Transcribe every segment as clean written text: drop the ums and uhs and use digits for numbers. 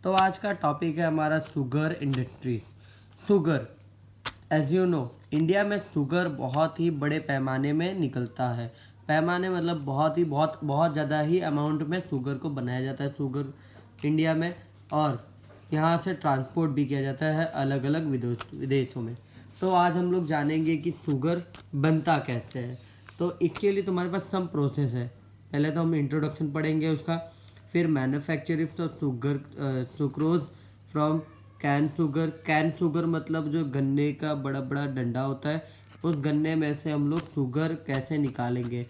तो आज का टॉपिक है हमारा sugar industries. Sugar, as you know, India में शुगर बहुत ही बड़े पैमाने में निकलता है। पैमाने मतलब बहुत ज़्यादा ही अमाउंट में शुगर को बनाया जाता है शुगर इंडिया में, और यहाँ से ट्रांसपोर्ट भी किया जाता है अलग अलग विदेशों में। तो आज हम लोग जानेंगे कि शुगर बनता कैसे है। तो इसके लिए तुम्हारे पास सम प्रोसेस है। पहले तो हम इंट्रोडक्शन पढ़ेंगे उसका, फिर manufacturing of sugar, sucrose from cane sugar. Cane sugar मतलब जो गन्ने का बड़ा बड़ा डंडा होता है, उस गन्ने में से हम लोग शुगर कैसे निकालेंगे,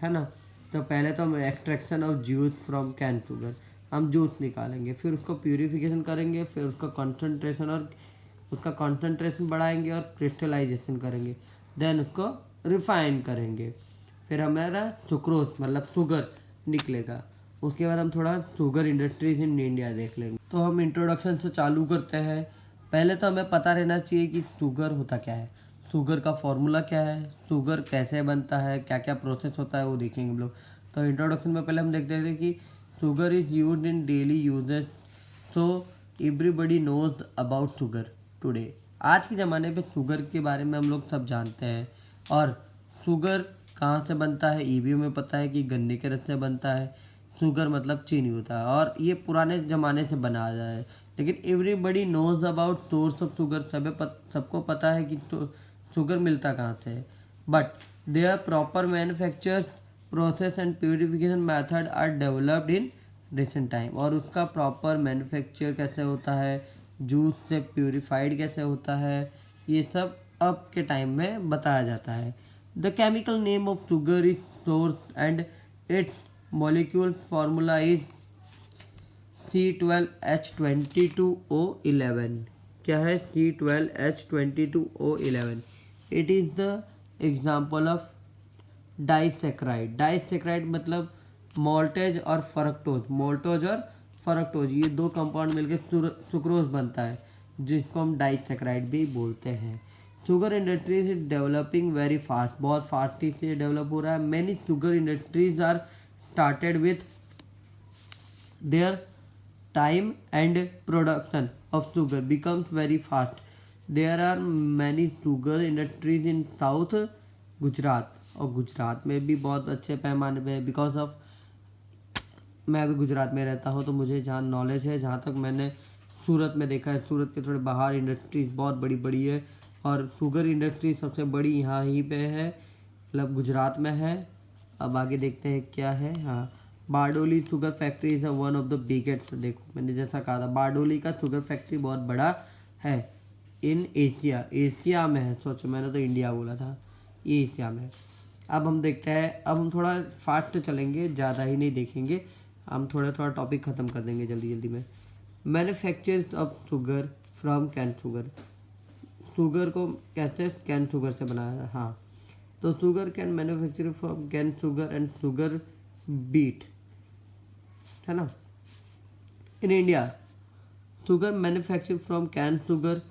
है ना। तो पहले तो हम extraction of juice from cane sugar, हम जूस निकालेंगे, फिर उसको प्यूरिफिकेशन करेंगे, फिर उसका कॉन्सेंट्रेशन बढ़ाएंगे और क्रिस्टलाइजेशन करेंगे, देन उसको रिफाइन करेंगे, फिर हमारा सुक्रोज मतलब शुगर निकलेगा। उसके बाद हम थोड़ा शुगर इंडस्ट्रीज इन इंडिया देख लेंगे। तो हम इंट्रोडक्शन से चालू करते हैं। पहले तो हमें पता रहना चाहिए कि शुगर होता क्या है, शुगर का फॉर्मूला क्या है, शुगर कैसे बनता है, क्या क्या प्रोसेस होता है, वो देखेंगे हम लोग। तो इंट्रोडक्शन में पहले हम देखते हैं कि sugar is used in daily uses, so everybody knows about sugar today. आज के ज़माने पे शुगर के बारे में हम लोग सब जानते हैं। और शुगर कहाँ से बनता है, ये भी हमें पता है कि गन्ने के रस से बनता है। शुगर मतलब चीनी होता है, और ये पुराने ज़माने से बना आया है। लेकिन everybody knows about source of sugar, सबको पता है कि शुगर मिलता कहाँ से है। But there proper manufacture process and purification method are developed in recent time. और उसका प्रॉपर मैन्युफैक्चर कैसे होता है, जूस से प्यूरिफाइड कैसे होता है, ये सब अब के टाइम में बताया जाता है। The chemical name of sugar is source and it's molecule formula is C12H22O11। क्या है C12H22O11? It is the example of disaccharide. Disaccharide मतलब मोल्टेज और फरक्टोज, ये दो कंपाउंड मिलकर सुक्रोज बनता है, जिसको हम डाइसेक्राइड भी बोलते हैं। Sugar industries is developing very fast, बहुत फास्टी से डेवलप हो रहा है। Many sugar industries are started with their time and production of sugar becomes very fast. There are many sugar industries in South Gujarat, और गुजरात में भी बहुत अच्छे पैमाने पे, बिकॉज ऑफ मैं अभी गुजरात में रहता हूँ तो मुझे जहाँ नॉलेज है, जहाँ तक मैंने सूरत में देखा है, सूरत के थोड़े बाहर इंडस्ट्रीज बहुत बड़ी बड़ी है, और शुगर इंडस्ट्री सबसे बड़ी यहाँ ही पे है, मतलब गुजरात में है। अब आगे देखते हैं क्या है। हाँ, Bardoli sugar factory is one of the biggest. देखो मैंने जैसा कहा था, बारडोली का शुगर फैक्ट्री बहुत बड़ा है इन एशिया में है। सोचो, मैंने तो इंडिया बोला था, ये एशिया में है। अब हम देखते हैं, अब हम थोड़ा फास्ट चलेंगे, ज़्यादा ही नहीं देखेंगे, हम थोड़ा टॉपिक ख़त्म कर देंगे जल्दी में। Manufacture of sugar from cane sugar, sugar को कैसे कैन शुगर से बनाया। हाँ, तो sugar cane manufacture from cane sugar and sugar beet, है ना। In India sugar manufacture from cane sugar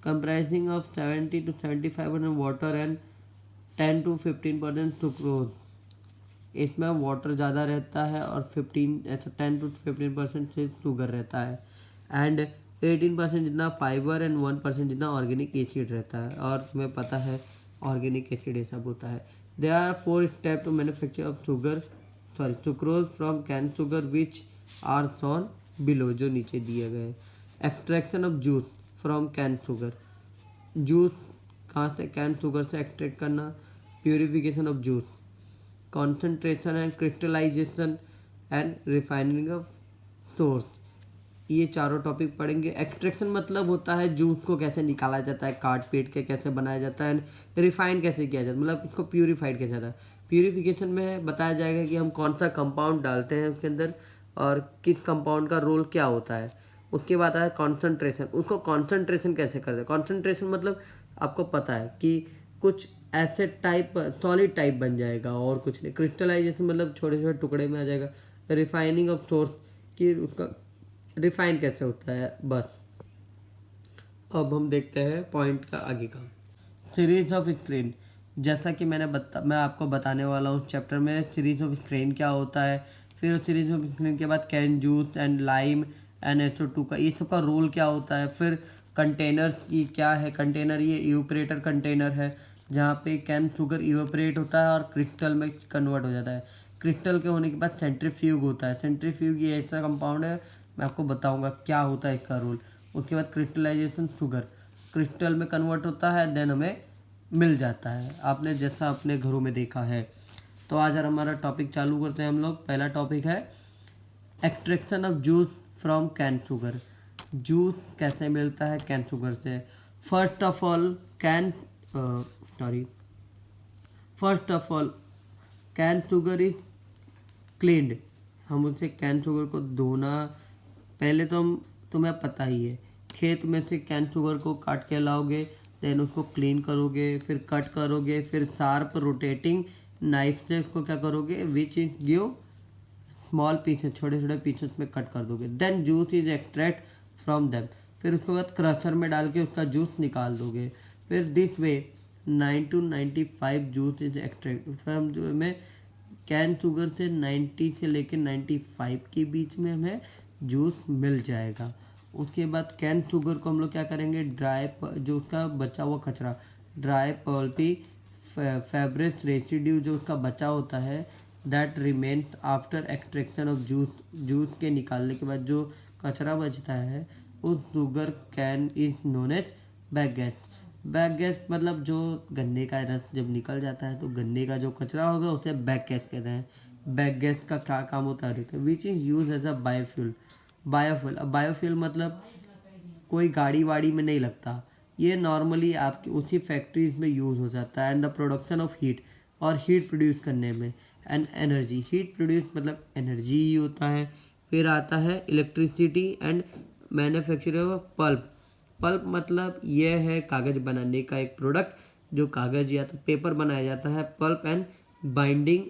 comprising of 70 to 75% water and 10 to 15% sucrose. इसमें water ज़्यादा रहता है और 10 to 15% से शुगर रहता है, एंड 18% जितना फाइबर एंड 1% जितना ऑर्गेनिक एसिड रहता है। और तुम्हें पता है ऑर्गेनिक एसिड ये सब होता है। There are 4 step to manufacture of sucrose from cane sugar which are shown below, जो नीचे दिए गए। Extraction of juice from cane sugar, juice कहाँ से, कैन शुगर से एक्सट्रैक्ट करना। Purification of juice, concentration and crystallisation and refining of source, ये चारों टॉपिक पढ़ेंगे। एक्सट्रैक्शन मतलब होता है जूस को कैसे निकाला जाता है, काट पीट के कैसे बनाया जाता है, रिफाइन कैसे किया जाता है, मतलब इसको प्यूरिफाइड किया जाता है। प्यूरिफिकेशन में बताया जाएगा कि हम कौन सा कंपाउंड डालते हैं उसके अंदर और किस कंपाउंड का रोल क्या होता है। उसके बाद आया कॉन्सेंट्रेशन, उसको कॉन्सेंट्रेशन कैसे करते हैं। कॉन्सेंट्रेशन मतलब आपको पता है कि कुछ ऐसे टाइप सॉलिड टाइप बन जाएगा और कुछ नहीं। क्रिस्टलाइजेशन मतलब छोटे छोटे टुकड़े में आ जाएगा। रिफाइनिंग ऑफ सोर्स, कि उसका रिफाइन कैसे होता है, बस। अब हम देखते हैं पॉइंट का आगे का। सीरीज ऑफ स्क्रीन, जैसा कि मैं आपको बताने वाला हूँ चैप्टर में, सीरीज ऑफ स्क्रीन क्या होता है, फिर उस सीरीज ऑफ इंग्रेडिएंट के बाद can juice and lime NaCO2 का, ये सब का रोल क्या होता है। फिर कंटेनर ये क्या है, कंटेनर ये इवेपोरेटर कंटेनर है जहाँ पे कैन शुगर इवेपोरेट होता है और क्रिस्टल में कन्वर्ट हो जाता है। क्रिस्टल के होने के बाद सेंट्रीफ्यूग होता है। सेंट्रीफ्यूग ये ऐसा कंपाउंड है, मैं आपको बताऊंगा क्या होता है इसका रोल। उसके बाद क्रिस्टलाइजेशन, शुगर क्रिस्टल में कन्वर्ट होता है, देन हमें मिल जाता है, आपने जैसा अपने घरों में देखा है। तो आज हमारा टॉपिक चालू करते हैं हम लोग। पहला टॉपिक है extraction of juice from cane sugar. Juice कैसे मिलता है कैन शुगर से। First of all cane sugar is cleaned. हम उसे कैन शुगर को धोना, पहले तो हम तुम्हें पता ही है, खेत में से कैन शुगर को काट के लाओगे, देन उसको क्लीन करोगे, फिर कट करोगे, फिर शार्प रोटेटिंग नाइफ से उसको क्या करोगे, which is give small pieces, छोटे छोटे पीसेस में कट कर दोगे। Then juice is extract from them, फिर उसके बाद क्रशर में डाल के उसका जूस निकाल दोगे। फिर this way 9 to 95 juice is extract from, जो में कैन शुगर से 90 से लेकर 95 के बीच में हमें जूस मिल जाएगा। उसके बाद कैन शुगर को हम लोग क्या करेंगे, ड्राई जो उसका बचा हुआ कचरा, ड्राई पल्पी फैब्रिक रेसिड्यू जो उसका बचा होता है, that remains after extraction of juice के निकालने के बाद जो कचरा बचता है, उस sugar cane is known as bagasse. Bagasse मतलब जो गन्ने का रस जब निकल जाता है तो गन्ने का जो कचरा होगा उसे बैक गैस कहते हैं। बैक गैस का क्या काम होता है, which is use as a biofuel. अब बायोफ्यूल मतलब कोई गाड़ी वाड़ी में नहीं लगता, ये नॉर्मली आपकी उसी फैक्ट्रीज में यूज़ हो जाता है। And the production of heat, और हीट प्रोड्यूस करने में, एंड एनर्जी, हीट प्रोड्यूस मतलब एनर्जी ही होता है। फिर आता है electricity and manufacturing of pulp. Pulp मतलब ये है कागज़ बनाने का एक प्रोडक्ट, जो कागज़ या तो पेपर बनाया जाता है। Pulp and binding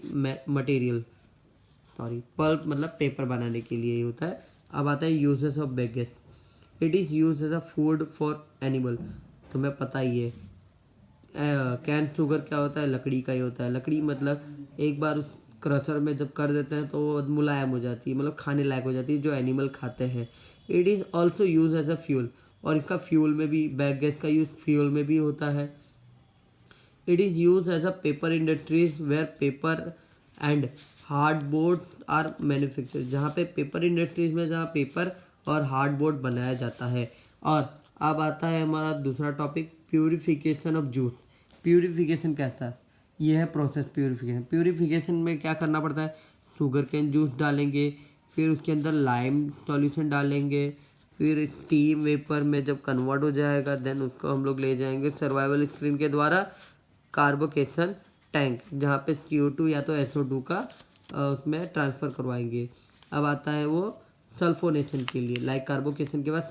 material, pulp मतलब पेपर बनाने के लिए होता है। अब आता है uses of bagasse. It is use as a food for animal, तुम्हें पता ही है। कैन शुगर क्या होता है, लकड़ी का ही होता है। लकड़ी मतलब एक बार उस क्रशर में जब कर देते हैं तो वो मुलायम हो जाती है, मतलब खाने लायक हो जाती है, जो एनिमल खाते हैं। It is also use as a fuel, और इसका फ्यूल में भी, बैगेज का यूज फ्यूल में भी होता है। It is use as a paper industries where paper and hardboard are manufacture, जहाँ पे पेपर इंडस्ट्रीज में जहाँ पेपर और हार्डबोर्ड बनाया जाता है। और अब आता है हमारा दूसरा topic, purification of juice. Purification कैसा है, ये है प्रोसेस प्यूरिफिकेशन। प्यूरिफिकेशन में क्या करना पड़ता है, शुगर कैन जूस डालेंगे, फिर उसके अंदर लाइम सॉल्यूशन डालेंगे, फिर स्टीम वेपर में जब कन्वर्ट हो जाएगा, देन उसको हम लोग ले जाएंगे सर्वाइवल स्क्रीन के द्वारा कार्बोकेशन टैंक, जहाँ पे CO2 या तो SO2 का उसमें ट्रांसफ़र करवाएंगे। अब आता है वो सल्फोनेशन के लिए, लाइक कार्बोकेशन के बाद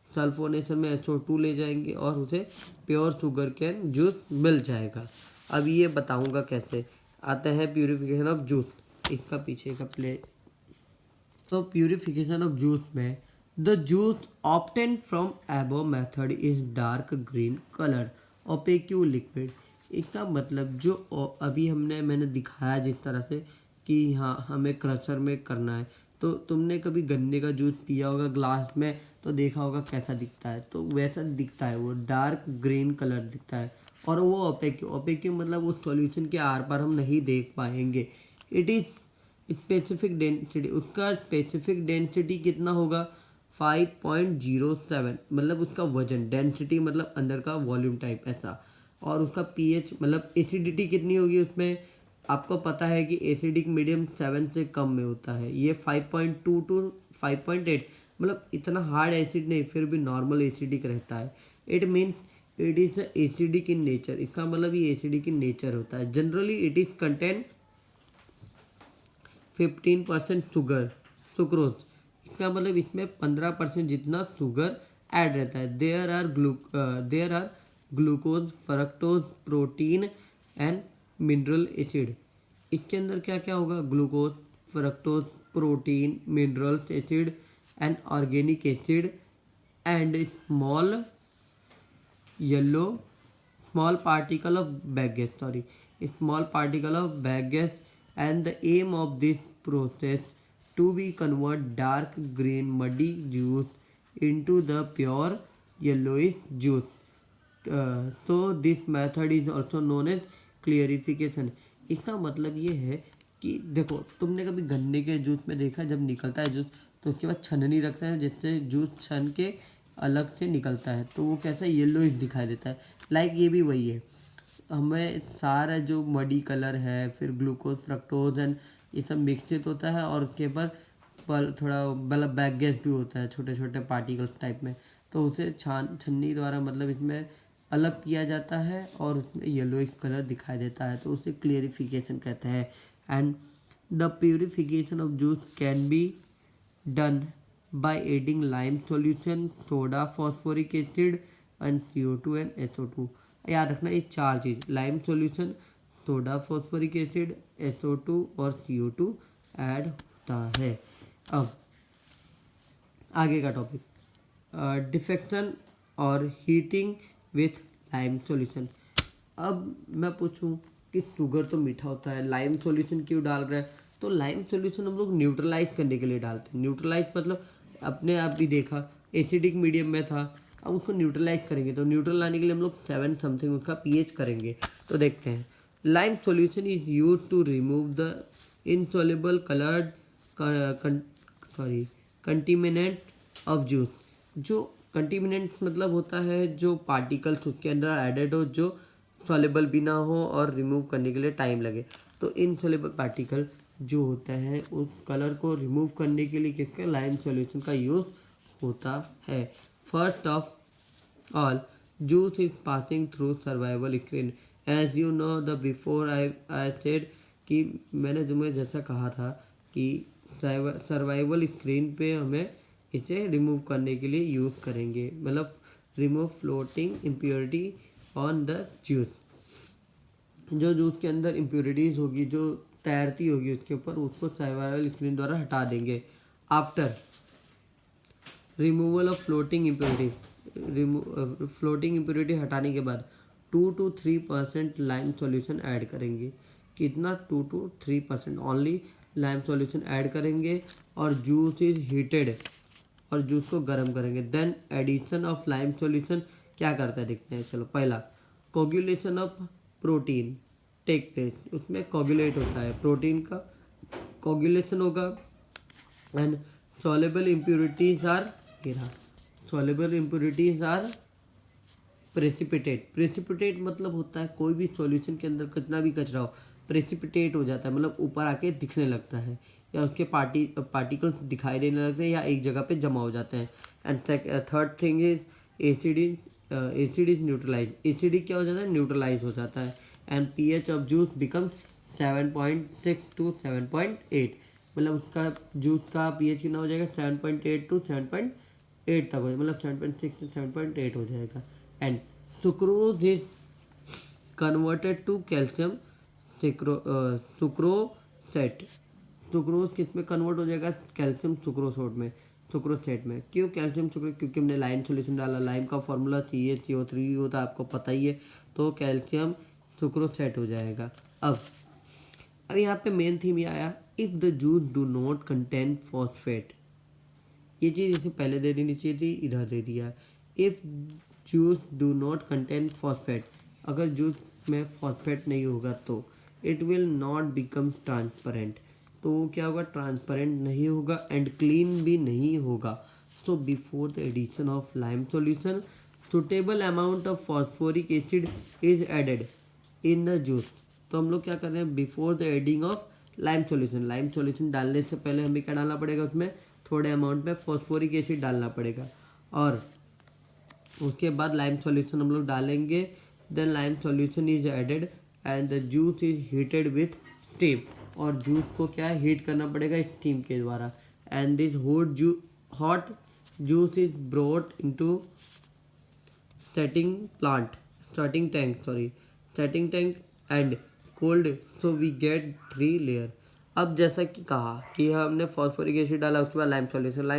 सल्फोनेशन में SO2 ले जाएंगे और उसे प्योर शुगर कैन जूस मिल जाएगा। अब ये बताऊंगा कैसे। आते हैं प्यूरिफिकेशन ऑफ जूस, इसका पीछे का प्ले। तो प्यूरिफिकेशन ऑफ जूस में the juice obtain from above method is dark green colour opaque liquid. इसका मतलब जो अभी मैंने दिखाया जिस तरह से कि हाँ हमें क्रशर में करना है, तो तुमने कभी गन्ने का जूस पिया होगा ग्लास में, तो देखा होगा कैसा दिखता है, तो वैसा दिखता है, वो डार्क ग्रीन कलर दिखता है। और वो ओपेक्यू मतलब उस सॉल्यूशन के आर पार हम नहीं देख पाएंगे। इट इज स्पेसिफिक डेंसिटी, उसका स्पेसिफिक डेंसिटी कितना होगा, 5.07, मतलब उसका वजन, डेंसिटी मतलब अंदर का वॉल्यूम टाइप ऐसा। और उसका pH मतलब एसिडिटी कितनी होगी उसमें, आपको पता है कि एसिडिक मीडियम 7 से कम में होता है, ये 5.2 to 5.8, मतलब इतना हार्ड एसिड नहीं, फिर भी नॉर्मल एसिडिक रहता है। It means it is acidic in nature, इसका मतलब ये एसिडिक इन नेचर होता है। Generally it is contain 15% sucrose, इसका मतलब इसमें 15% जितना शुगर ऐड रहता है। There are glucose, fructose, protein and mineral acid. इसके अंदर क्या क्या होगा, glucose, fructose, protein, minerals acid and organic acid and small particle of baggage, and the aim of this process to be convert dark green muddy juice into the pure yellowish juice. So this method is also known as clarification. इसका मतलब ये है कि देखो, तुमने कभी गन्ने के जूस में देखा, जब निकलता है जूस तो उसके बाद छन्नी रखता है जिससे जूस छन के अलग से निकलता है, तो वो कैसा येलोइश दिखाई देता है। लाइक ये भी वही है, हमें सारा जो मडी कलर है, फिर ग्लूकोज फ्रक्टोज एंड ये सब मिक्सित होता है, और उसके पर थोड़ा मतलब बैक गैस भी होता है, छोटे छोटे पार्टिकल्स टाइप में, तो उसे छन्नी द्वारा मतलब इसमें अलग किया जाता है और उसमें येलोइश कलर दिखाई देता है, तो उसे क्लियरिफिकेशन कहते हैं। And the purification of juice can be done by adding lime solution, soda, phosphoric acid and CO2 and SO2। याद रखना ये चार चीज़, lime solution, soda, phosphoric acid, SO2 और CO2 ऐड होता है। अब आगे का टॉपिक, डिफेक्शन और हीटिंग विथ लाइम सॉल्यूशन। अब मैं पूछूं कि शुगर तो मीठा होता है, लाइम सॉल्यूशन क्यों डाल रहे हैं? तो लाइम सॉल्यूशन हम लोग न्यूट्रलाइज करने के लिए डालते हैं। न्यूट्रलाइज मतलब अपने आप भी देखा, एसिडिक मीडियम में था, अब उसको न्यूट्रलाइज करेंगे, तो न्यूट्रल लाने के लिए हम लोग 7 समथिंग उसका pH करेंगे। तो देखते हैं, lime solution is use to remove the insoluble coloured contaminant of juice. जो कंटीमिनेंट मतलब होता है जो पार्टिकल्स उसके अंदर एडेड हो, जो सॉल्युबल भी ना हो और रिमूव करने के लिए टाइम लगे। तो इनसॉल्युबल पार्टिकल जो होता है उस कलर को रिमूव करने के लिए किसका, लाइम सॉल्यूशन का यूज़ होता है। First of all, juice is passing through survival screen. As you know the before I said कि मैंने तुम्हें जैसा कहा था कि सर्वाइवल स्क्रीन पे हमें इसे रिमूव करने के लिए यूज़ करेंगे, मतलब remove floating impurity on the juice. जो जूस के अंदर इम्प्योरिटीज़ होगी, जो तैरती होगी उसके ऊपर, उसको सर्वाइवल स्क्रीन द्वारा हटा देंगे। After removal of floating impurity, floating impurity हटाने के बाद 2 to 3% लाइम सॉल्यूशन ऐड करेंगे। कितना? 2 to 3% only lime solution add करेंगे, और जूस इज हीटेड, और जूस को गर्म करेंगे। Then addition of lime solution क्या करता है देखते हैं। चलो, पहला, coagulation of protein take place. उसमें कोगुलेट होता है, प्रोटीन का कोगुलेशन होगा। And soluble impurities are, soluble impurities are precipitate. Precipitate मतलब होता है कोई भी सॉल्यूशन के अंदर कितना भी कचरा हो, प्रेसिपिटेट हो जाता है, मतलब ऊपर आके दिखने लगता है, या उसके पार्टिकल्स दिखाई देने लगते हैं, या एक जगह पे जमा हो जाते हैं। And third thing is acid is neutralise. Acidic क्या हो जाता है? न्यूट्रलाइज हो जाता है। And pH of juice becomes 7.6 to 7.8, मतलब उसका जूस का pH कितना हो जाएगा? 7.8 to 7.8 तक हो जाएगा, मतलब 7.6 to 7.8 हो जाएगा। And sucrose is converted to calcium sucrosate. Sucrose किस में कन्वर्ट हो जाएगा? कैल्शियम सुक्रोसेट में, सुक्रोसेट में। क्यों कैल्शियम सुक्रोज? क्योंकि हमने लाइम सॉल्यूशन डाला, लाइम का फॉर्मूला CaCO3 होता है, आपको पता ही है, तो कैल्शियम सुक्रोसेट हो जाएगा। अब यहाँ पे मेन थीम ये आया, if the juice do not contain phosphate. ये चीज़ इसे पहले दे देनी चाहिए थी, इधर दे दिया। If juice do not contain phosphate, अगर जूस में फॉस्फेट नहीं होगा तो it will not become transparent, तो क्या होगा? ट्रांसपेरेंट नहीं होगा, एंड क्लीन भी नहीं होगा। So before the addition of lime solution, suitable amount of phosphoric acid is added in the juice. तो हम लोग क्या कर रहे हैं? Before the adding of lime solution, lime solution डालने से पहले हमें क्या डालना पड़ेगा? उसमें थोड़े अमाउंट में फॉस्फोरिक एसिड डालना पड़ेगा, और उसके बाद लाइम सॉल्यूशन हम लोग डालेंगे। Then lime solution is added and the juice is heated with steam, और जूस को क्या है? हीट करना पड़ेगा स्टीम के द्वारा। And this hot juice is brought into setting tank and cold, so we get 3 layer. अब जैसा कि कहा कि हमने फॉस्फोरिक एसिड डाला, उसके बाद लाइम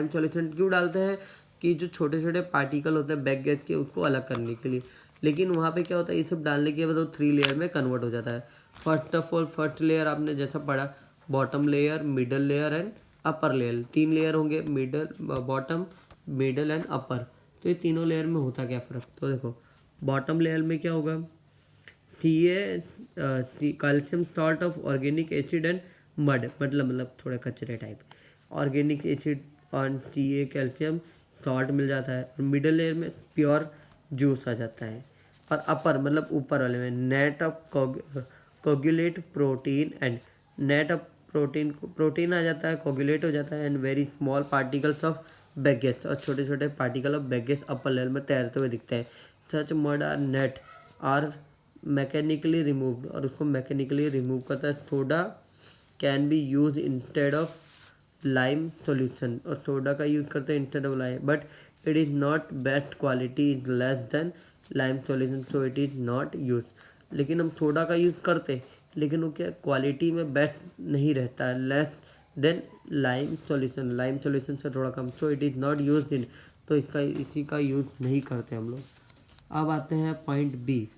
सॉल्यूशन क्यों डालते हैं? कि जो छोटे छोटे पार्टिकल होते हैं बैक गैस के, उसको अलग करने के लिए। लेकिन वहाँ पे क्या होता है? ये सब डालने के बाद वो 3 लेयर में कन्वर्ट हो जाता है। First of all, first layer आपने जैसा पढ़ा, bottom layer, middle layer and upper layer. 3 layer होंगे, middle, bottom, middle and upper. तो ये तीनों लेयर में होता क्या फ़र्क, तो देखो बॉटम लेयर में क्या होगा, calcium salt of organic acid and mud, मतलब थोड़ा कचरे टाइप, ऑर्गेनिक एसिड और सी कैल्शियम सॉल्ट मिल जाता है। और मिडल लेयर में प्योर जूस आ जाता है। और अपर मतलब ऊपर वाले में net of coagulate protein and net of protein आ जाता है, कोगुलेट हो जाता है and very small particles of bagasse, और छोटे छोटे particle of bagasse upper layer में तैरते हुए दिखते हैं। Such mud are net are mechanically removed, और उसको मैकेनिकली रिमूव करता है। Soda can be use instead of lime solution, और सोडा का यूज़ करते हैं instead of lime, but it is not best quality, is less than lime solution, so it is not use. लेकिन हम soda का use करते, लेकिन वो क्या क्वालिटी में बेस्ट नहीं रहता है, less than lime solution, lime solution से थोड़ा कम, so it is not use in, तो इसी का यूज़ नहीं करते हम लोग। अब आते हैं पॉइंट बी।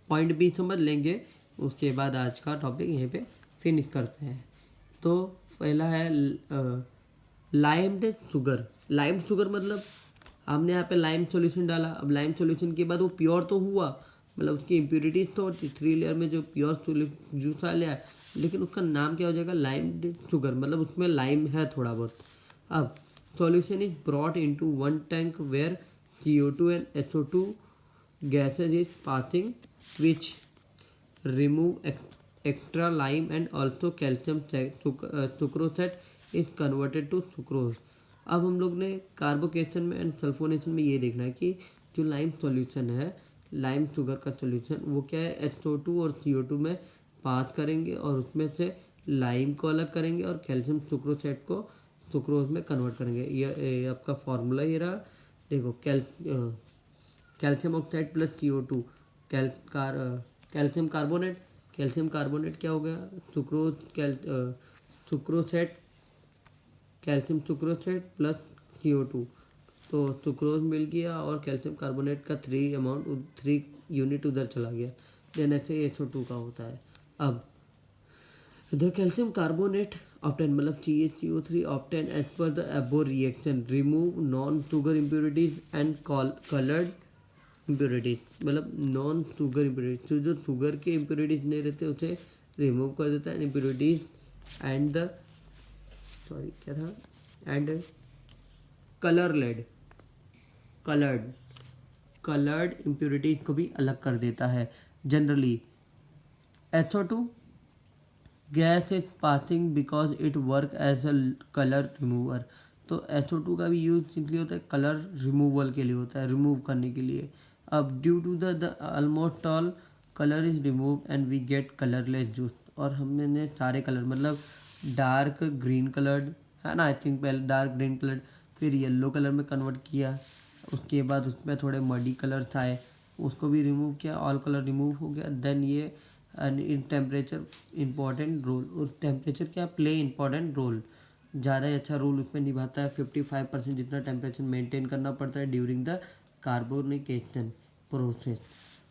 पॉइंट बी समझ लेंगे, उसके बाद आज का टॉपिक यहीं पे फिनिश करते हैं। तो पहला है लाइम्ड शुगर। लाइम शुगर मतलब हमने यहाँ पे लाइम सॉल्यूशन डाला, अब लाइम सॉल्यूशन के बाद वो प्योर तो हुआ, मतलब उसकी इम्प्योरिटीज तो 3 लेयर में जो प्योर जूस आ लिया, लेकिन उसका नाम क्या हो जाएगा, लाइम्ड शुगर, मतलब उसमें लाइम है थोड़ा बहुत। अब solution is brought into 1 tank where CO2 and SO2 gases is passing, which remove extra lime and also calcium sucrose is converted to sucrose। अब हम लोग ने कार्बोकेशन में एंड सल्फोनेशन में ये देखना है कि जो लाइम सॉल्यूशन है, लाइम शुगर का सॉल्यूशन, वो क्या है, SO2 और CO2 में पास करेंगे और उसमें से लाइम को अलग करेंगे और कैल्शियम सुक्रोसेट को सुक्रोज में कन्वर्ट करेंगे। ये आपका फॉर्मूला ये रहा, देखो calcium oxide plus CO2 calcium carbonate, calcium carbonate क्या हो गया, सुक्रोसेट, कैल्शियम सुक्रोसेट प्लस CO2, तो सुक्रोज मिल गया और कैल्शियम कार्बोनेट का 3 यूनिट उधर चला गया, देन ऐसे SO2 का होता है। अब द कैल्शियम कार्बोनेट ऑप्टेन मतलब CaCO3 obtain as per the above reaction remove non sugar impurities and coloured impurities, मतलब नॉन शुगर इम्प्योरिटीज, जो शुगर के इम्प्योरिटीज नहीं रहते उसे रिमूव कर देता है, इम्प्योरिटीज एंड द क्या था, एंड कलर्ड इम्प्योरिटीज को भी अलग कर देता है। Generally SO2 gas is passing because it work as a colour remover, तो SO2 का भी यूज इसलिए होता है कलर रिमूवल के लिए होता है, रिमूव करने के लिए। अब due to the almost all colour is remove and we get colourless juice, और हमने सारे कलर मतलब डार्क ग्रीन कलर्ड है ना, आई थिंक पहले डार्क ग्रीन कलर्ड, फिर येलो कलर में कन्वर्ट किया, उसके बाद उसमें थोड़े मडी कलर्स आए, उसको भी रिमूव किया, ऑल कलर रिमूव हो गया। देन ये इन टेम्परेचर इम्पॉर्टेंट रोल, और टेम्परेचर क्या प्ले इम्पॉर्टेंट रोल, ज़्यादा ही अच्छा रोल उसमें निभाता है। 55% जितना टेम्परेचर मेंटेन करना पड़ता है ड्यूरिंग द कार्बोनिकेशन प्रोसेस।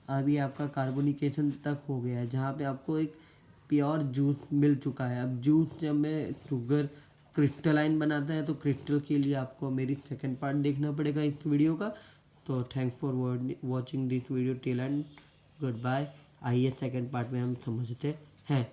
अभी आपका कार्बोनिकेशन तक हो गया है जहाँ पे आपको एक प्योर जूस मिल चुका है। अब जूस जब में शुगर क्रिस्टलाइन बनाता है, तो क्रिस्टल के लिए आपको मेरी सेकंड पार्ट देखना पड़ेगा इस वीडियो का। तो thanks for watching this video till end good bye. आइए सेकंड पार्ट में हम समझते हैं।